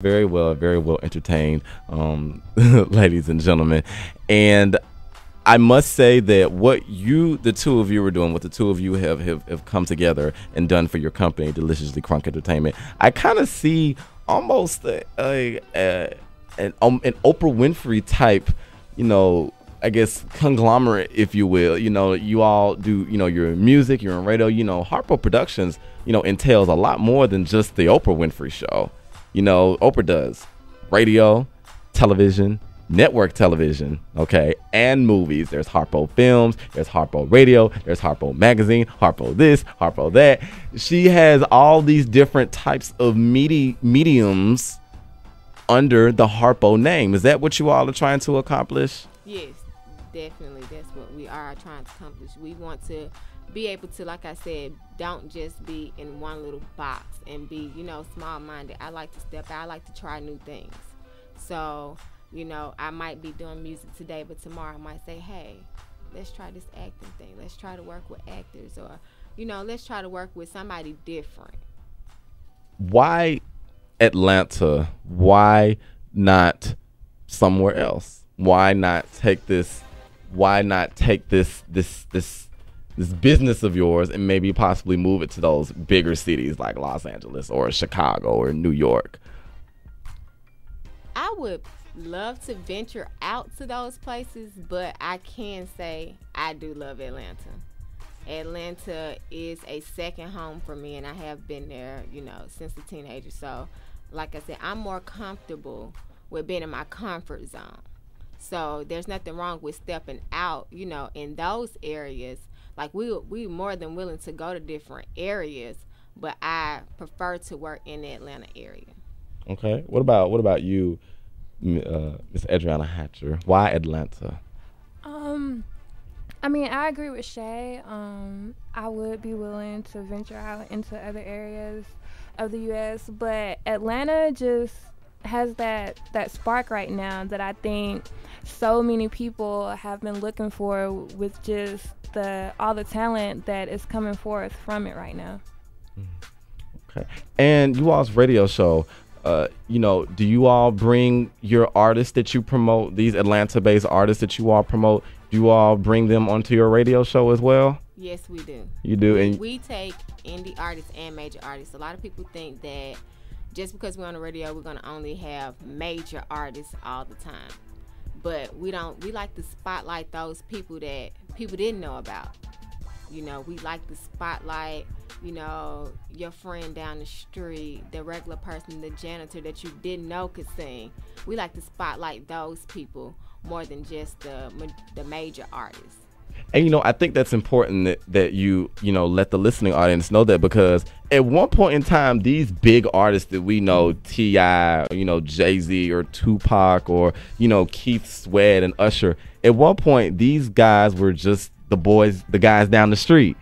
very well entertained, ladies and gentlemen. And I must say that the two of you are doing, what the two of you have come together and done for your company, Deliciously Crunk Entertainment, I kind of see almost an Oprah Winfrey type, I guess conglomerate, if you will. You all do, your music, you're in radio. Harpo Productions, entails a lot more than just the Oprah Winfrey show. Oprah does radio, television, network television, okay, and movies. There's Harpo Films, there's Harpo Radio, there's Harpo Magazine, Harpo this, Harpo that. She has all these different types of mediums under the Harpo name. Is that what you all are trying to accomplish? Yes, definitely. That's what we are trying to accomplish. We want to be able to, like I said, don't just be in one little box and be, small-minded. I like to step out. I like to try new things. So, I might be doing music today, but tomorrow I might say, hey, let's try this acting thing. Let's try to work with actors, or, let's try to work with somebody different. Why Atlanta? Why not somewhere else? Why not take this business of yours and maybe possibly move it to those bigger cities like Los Angeles or Chicago or New York? I would love to venture out to those places, but I can say I do love Atlanta. Atlanta is a second home for me, and I have been there, since a teenager. So, like I said, I'm more comfortable with being in my comfort zone. So there's nothing wrong with stepping out, in those areas. Like we more than willing to go to different areas, but I prefer to work in the Atlanta area. Okay. What about you, Miss Audreanna Hatcher? Why Atlanta? I agree with Shay. I would be willing to venture out into other areas of the U.S., but Atlanta just has that spark right now that I think so many people have been looking for, with just all the talent that is coming forth from it right now. Okay. And you all's radio show, do you all bring your artists that you promote, these Atlanta-based artists that you all promote, do you all bring them onto your radio show as well? Yes, we do. You do? And we take indie artists and major artists. A lot of people think that just because we're on the radio, we're going to only have major artists all the time. But we don't. We like to spotlight those people that people didn't know about. We like to spotlight, your friend down the street, the regular person, the janitor that you didn't know could sing. We like to spotlight those people more than just the major artists. And, I think that's important that you let the listening audience know that, because at one point in time, these big artists that we know, T.I., Jay-Z or Tupac or, Keith Sweat and Usher, at one point, these guys were just the guys down the street.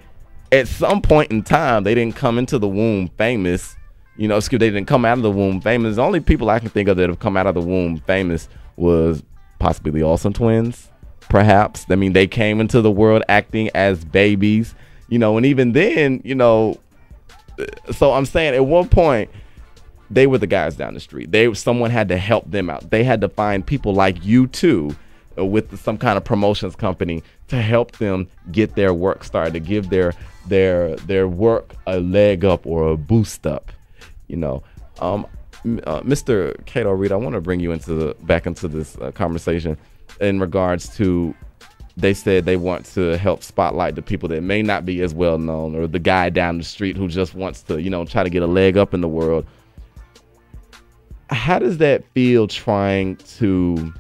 At some point in time, they didn't come into the womb famous. They didn't come out of the womb famous. The only people I can think of that have come out of the womb famous was possibly the Olsen twins. Perhaps. They came into the world acting as babies, and even then, so I'm saying at one point they were the guys down the street. Someone had to help them out. They had to find people like you too, with some kind of promotions company, to help them get their work started, to give their work a leg up or a boost up, Mr. Kayto Reed, I want to bring you back into this conversation in regards to, they said they want to help spotlight the people that may not be as well known, or the guy down the street who just wants to, try to get a leg up in the world. How does that feel trying to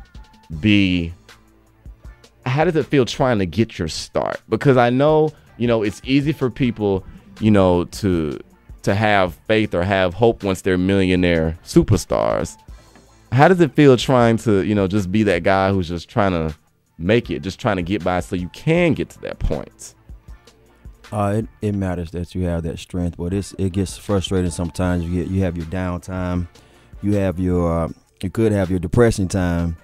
get your start? Because I know, it's easy for people, to have faith or have hope once they're millionaire superstars. How does it feel trying to, just be that guy who's just trying to make it, just trying to get by so you can get to that point? It matters that you have that strength, but it gets frustrating sometimes. You have your downtime, you could have your depressing time,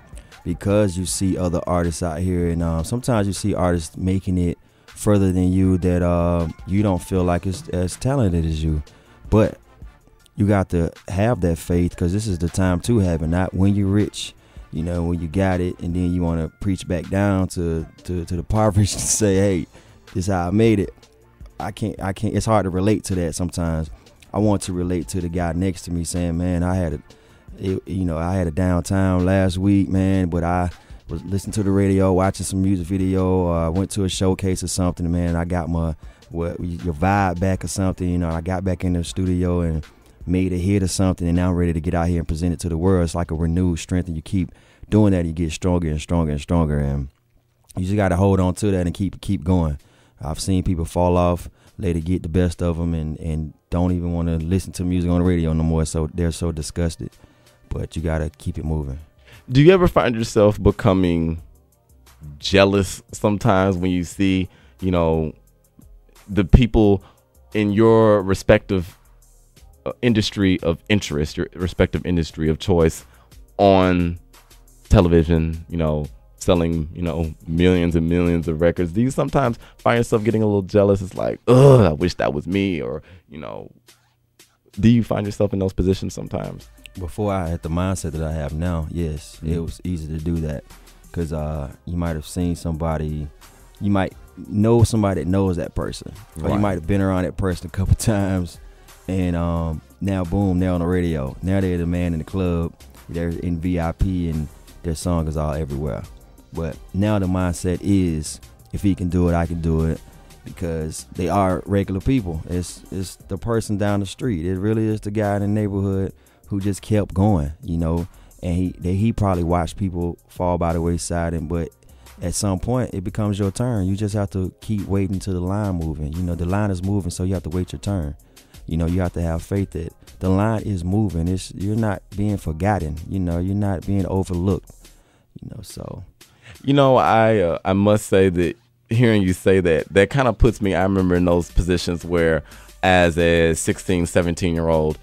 because you see other artists out here, and sometimes you see artists making it further than you that you don't feel like it's as talented as you. But you got to have that faith, because this is the time to have it, not when you're rich. You know, when you got it, and then you want to preach back down to the impoverished and say, hey, this is how I made it. I can't. It's hard to relate to that sometimes. I want to relate to the guy next to me saying, man, I had a downtown last week, man, but I was listening to the radio, watching some music video, I went to a showcase or something, man. I got your vibe back or something. You know, I got back in the studio and made a hit or something, and now I'm ready to get out here and present it to the world. It's like a renewed strength, and you keep doing that, you get stronger and stronger and stronger, and you just got to hold on to that and keep going. I've seen people fall off, later get the best of them, and don't even want to listen to music on the radio no more, so they're so disgusted. But you got to keep it moving. Do you ever find yourself becoming jealous sometimes when you see, you know, the people in your respective industry of interest, your respective industry of choice on television, you know, selling, you know, millions and millions of records? Do you sometimes find yourself getting a little jealous? It's like, ugh, I wish that was me. Or, you know, do you find yourself in those positions sometimes? Before I had the mindset that I have now, yes, it was easy to do that, because you might have seen somebody, you might know somebody that knows that person, or you might have been around that person a couple times, and now boom, they're on the radio. Now they're the man in the club, they're in VIP, and their song is all everywhere. But now the mindset is, if he can do it, I can do it, because they are regular people. It's the person down the street. It really is the guy in the neighborhood who just kept going, you know, and he probably watched people fall by the wayside, but at some point it becomes your turn. You just have to keep waiting till the line moving. You know, the line is moving, so you have to wait your turn. You know, you have to have faith that the line is moving. You're not being forgotten. You know, you're not being overlooked. You know, so. You know, I must say that hearing you say that kind of puts me, I remember in those positions where as a 16, 17-year-old,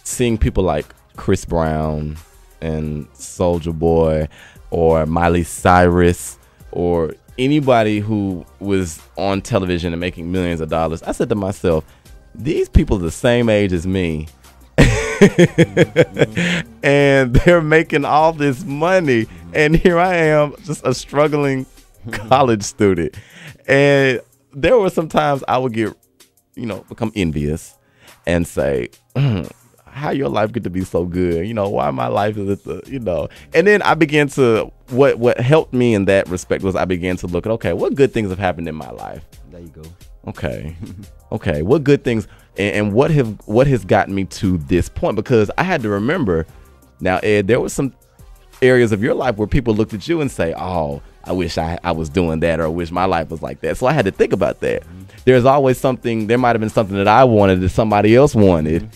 seeing people like Chris Brown and Soulja Boy or Miley Cyrus or anybody who was on television and making millions of dollars, I said to myself, these people are the same age as me. And they're making all this money, and here I am, just a struggling college student. And there were some times I would get, you know, become envious and say, how your life get to be so good? You know, why my life is at the, you know? And then I began to, what helped me in that respect was I began to look at, okay, what good things have happened in my life? There you go. Okay. Okay. What good things and what has gotten me to this point? Because I had to remember, now, Ed, there was some areas of your life where people looked at you and say, oh, I wish I was doing that, or I wish my life was like that. So I had to think about that. There's always something, there might have been something that I wanted that somebody else wanted.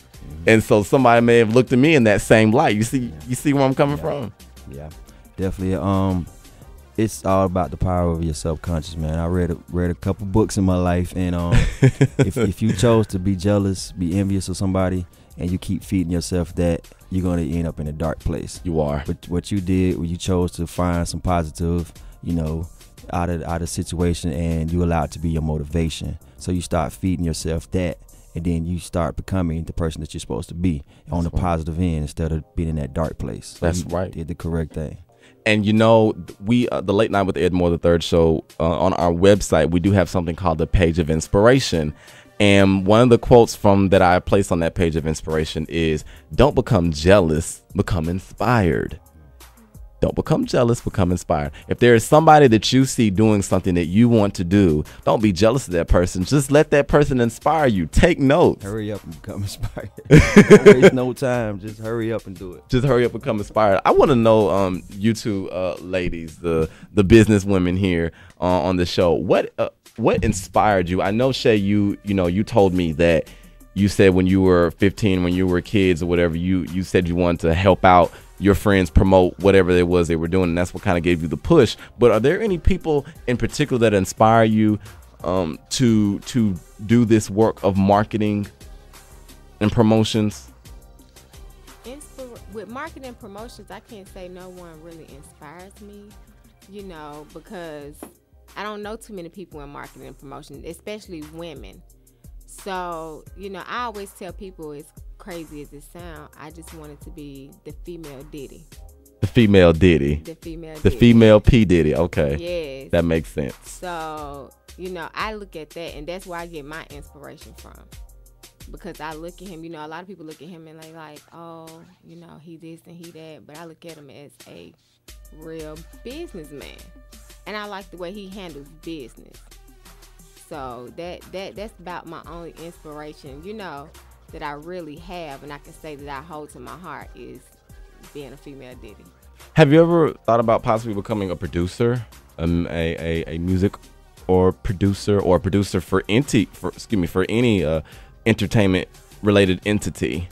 And so somebody may have looked at me in that same light. You see where I'm coming from? Yeah, definitely. It's all about the power of your subconscious, man. I read a couple books in my life, and if you chose to be jealous, be envious of somebody, and you keep feeding yourself that, you're going to end up in a dark place. You are. But what you did, you chose to find some positive, you know, out of the situation, and you allow it to be your motivation. So you start feeding yourself that, and then you start becoming the person that you're supposed to be on the positive end instead of being in that dark place. So That's right. Did the correct thing. And you know, we the Late Night with Ed Moore, the third show, on our website, we do have something called the Page of Inspiration. And one of the quotes from that I placed on that Page of Inspiration is, don't become jealous, become inspired. Don't become jealous, become inspired. If there is somebody that you see doing something that you want to do, don't be jealous of that person. Just let that person inspire you. Take notes. Hurry up and become inspired. Don't waste no time. Just hurry up and do it. Just hurry up and become inspired. I want to know, you two ladies, the business women here on the show, what inspired you? I know, Shay, you told me that you said when you were 15, when you were kids or whatever, you said you wanted to help out your friends promote whatever it was they were doing, and that's what kind of gave you the push. But are there any people in particular that inspire you to do this work of marketing and promotions? With marketing and promotions, I can't say no one really inspires me, you know, because I don't know too many people in marketing and promotion, especially women. So, you know, I always tell people it's crazy as it sounds, I just wanted to be the female Diddy. The female Diddy. The female The Diddy. female P. Diddy. Okay. Yes. That makes sense. So, you know, I look at that, and that's where I get my inspiration from. Because I look at him, you know, a lot of people look at him and they like, oh, you know, he this and he that. But I look at him as a real businessman. And I like the way he handles business. So that's about my only inspiration, you know, that I really have, and I can say that I hold to my heart, is being a female Diddy. Have you ever thought about possibly becoming a producer, a music or producer for any entertainment related entity?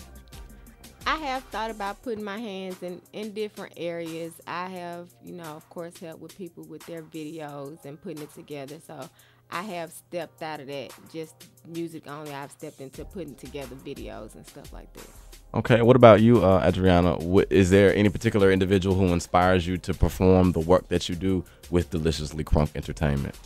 I have thought about putting my hands in different areas. I have, you know, of course, helped with people with their videos and putting it together. So I have stepped out of that, just music only. I've stepped into putting together videos and stuff like that. Okay, what about you, Audreanna? Is there any particular individual who inspires you to perform the work that you do with Deliciously Crunk Entertainment?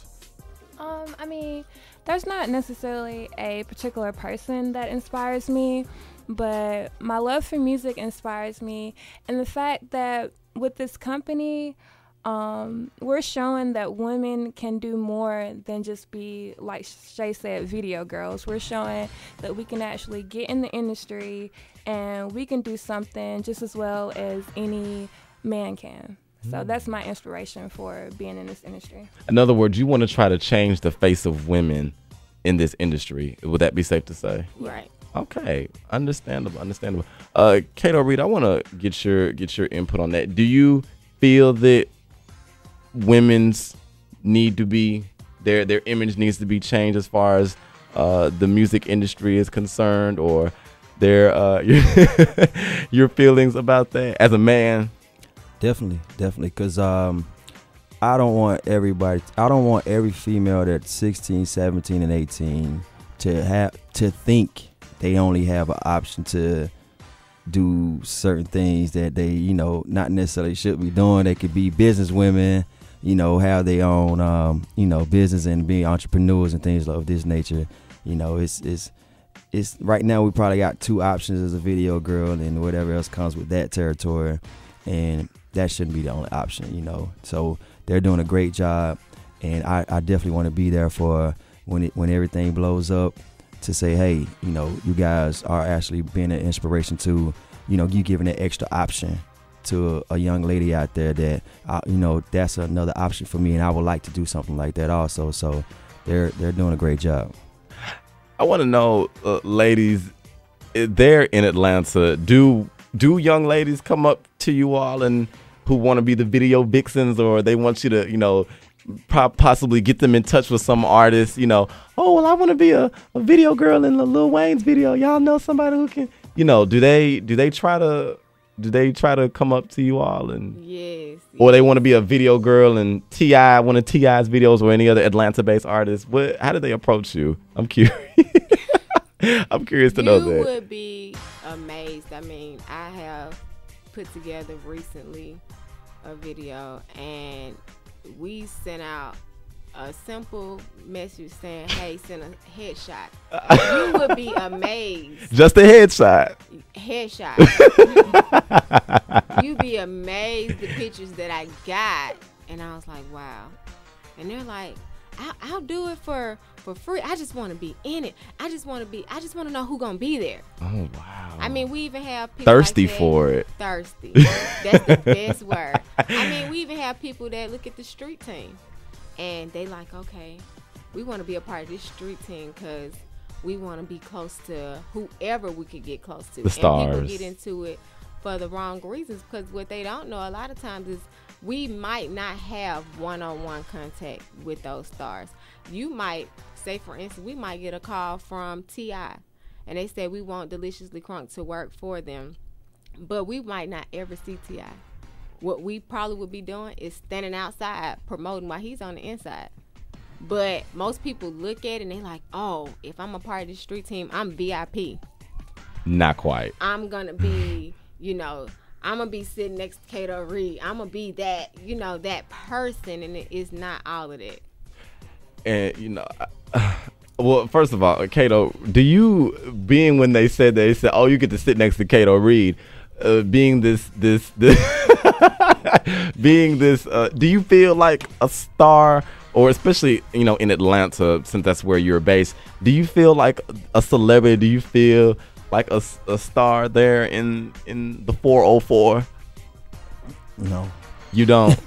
I mean, there's not necessarily a particular person that inspires me, but my love for music inspires me, and the fact that with this company, we're showing that women can do more than just be, like Shay said, video girls. We're showing that we can actually get in the industry and we can do something just as well as any man can. So that's my inspiration for being in this industry. In other words, you want to try to change the face of women in this industry. Would that be safe to say? Right. Okay, understandable. Kayto Reed, I want to get your input on that. Do you feel that women's need to be their image needs to be changed as far as the music industry is concerned, or their your feelings about that as a man? Definitely, because I don't want every female that's 16, 17, and 18 to think they only have an option to do certain things that they, you know, not necessarily should be doing. They could be business women, you know, have their own, you know, business and be entrepreneurs and things of this nature. You know, it's right now we probably got two options as a video girl and whatever else comes with that territory, and that shouldn't be the only option, you know. So they're doing a great job, and I definitely want to be there for when everything blows up, to say, hey, you know, you guys are actually being an inspiration to, you know, you giving that extra option to a young lady out there that, you know, that's another option for me, and I would like to do something like that also. So they're doing a great job. I want to know, ladies, there in Atlanta, do young ladies come up to you all and who want to be the video vixens, or they want you to, you know, possibly get them in touch with some artist, you know, oh, well, I want to be a video girl in the Lil Wayne's video. Y'all know somebody who can, you know, do they try to come up to you all and Yes. or they want to be a video girl in T.I., one of T.I.'s videos, or any other Atlanta-based artist? How do they approach you? I'm curious. I'm curious to know that. You would be amazed. I mean, I have put together recently a video, and we sent out a simple message saying, hey, send a headshot. You would be amazed. Just a headshot. Headshot. You'd be amazed the pictures that I got. And I was like, wow. And they're like, I'll do it for free. I just want to be in it. I just want to know who's going to be there. Oh, wow. I mean, we even have people thirsty like that, for it. Thirsty. That's the best word. I mean, we even have people that look at the street team and they like, okay, we want to be a part of this street team because we want to be close to whoever we could get close to. The stars. And people get into it for the wrong reasons, because what they don't know a lot of times is we might not have one-on-one contact with those stars. You might say, for instance, we might get a call from T.I. and they say we want Deliciously Crunk to work for them, but we might not ever see T.I. What we probably would be doing is standing outside promoting while he's on the inside. But most people look at it and they like, oh, if I'm a part of the street team, I'm VIP. Not quite. I'm going to be, you know, I'm going to be sitting next to Kayto Reed. I'm going to be that, you know, that person, and it is not all of that. And, you know, Well, first of all, Kayto, do you, being when they said, oh, you get to sit next to Kayto Reed, being this, being this, do you feel like a star, or especially, you know, in Atlanta, since that's where you're based, do you feel like a celebrity? Do you feel like a star there in the 404? No. You don't?